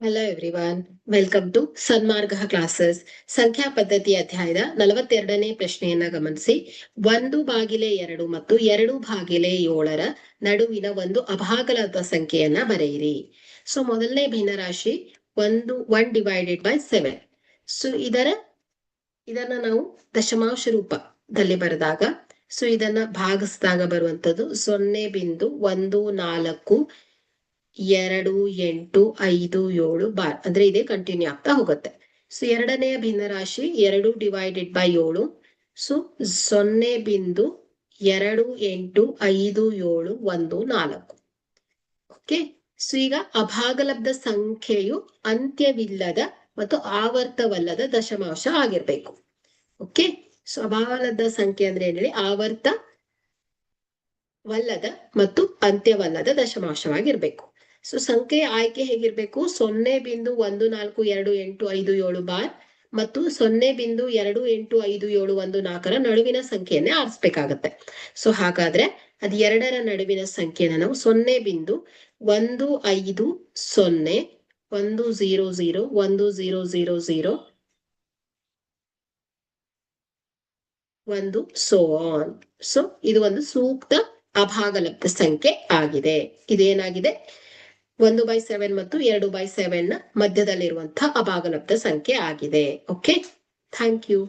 Hello everyone, welcome to Sanmarga classes. ಸಂಖ್ಯಾ ಪದ್ಧತಿ ಅಧ್ಯಾಯದ 42ನೇ ಪ್ರಶ್ನೆಯನ್ನ ಗಮನಿಸಿ. 1/2 ಮತ್ತು 2/7 ನಡುವಿನ ಒಂದು ಅಭಾಗಲಬ್ಧ ಸಂಖ್ಯೆಯನ್ನ ಬರೆಯಿರಿ. ಸೊ ಮೊದಲನೇ ಭಿನ್ನರಾಶಿ 1/7. ಸೊ ಇದನ್ನ ನಾವು ದಶಮಾಂಶ ರೂಪದಲ್ಲಿ ಬರೆದಾಗ, ಸೊ ಇದನ್ನ ಭಾಗಿಸಿದಾಗ ಬರುವಂತದ್ದು 0.142857 ಬಾರ್, ಅಂದ್ರೆ ಇದೇ ಕಂಟಿನ್ಯೂ ಆಗ್ತಾ ಹೋಗುತ್ತೆ. ಸೊ ಎರಡನೆಯ ಭಿನ್ನರಾಶಿ 2/7. ಸೊ 0.285714. ಓಕೆ. ಸೊ ಈಗ ಅಭಾಗಲಬ್ಧ ಸಂಖ್ಯೆಯು ಅಂತ್ಯವಿಲ್ಲದ ಮತ್ತು ಆವರ್ತವಲ್ಲದ ದಶಮಾಂಶ ಆಗಿರ್ಬೇಕು. ಓಕೆ. ಸೊ ಅಭಾಗಲಬ್ಧ ಸಂಖ್ಯೆ ಅಂದ್ರೆ ಏನ್ ಹೇಳಿ, ಆವರ್ತವಲ್ಲದ ಮತ್ತು ಅಂತ್ಯವಲ್ಲದ ದಶಮಾಂಶವಾಗಿರ್ಬೇಕು. ಸೊ ಸಂಖ್ಯೆಯ ಆಯ್ಕೆ ಹೇಗಿರ್ಬೇಕು? 0.142857 ಬಾರ್ ಮತ್ತು 0.285714 ನಡುವಿನ ಸಂಖ್ಯೆಯನ್ನೇ ಆರಿಸ್ಬೇಕಾಗತ್ತೆ. ಸೊ ಹಾಗಾದ್ರೆ ಅದು ಎರಡರ ನಡುವಿನ ಸಂಖ್ಯೆನ ನಾವು 0.1510001000 ಸೋ ಆನ್. ಸೊ ಇದು ಒಂದು ಸೂಕ್ತ ಅಭಾಗಲಬ್ಧ ಸಂಖ್ಯೆ ಆಗಿದೆ. ಇದೇನಾಗಿದೆ? 1/7 ಮತ್ತು 2/7 ನ ಮಧ್ಯದಲ್ಲಿರುವಂತಹ ಅಭಾಗಲಬ್ಧ ಸಂಖ್ಯೆ ಆಗಿದೆ. Okay, thank you.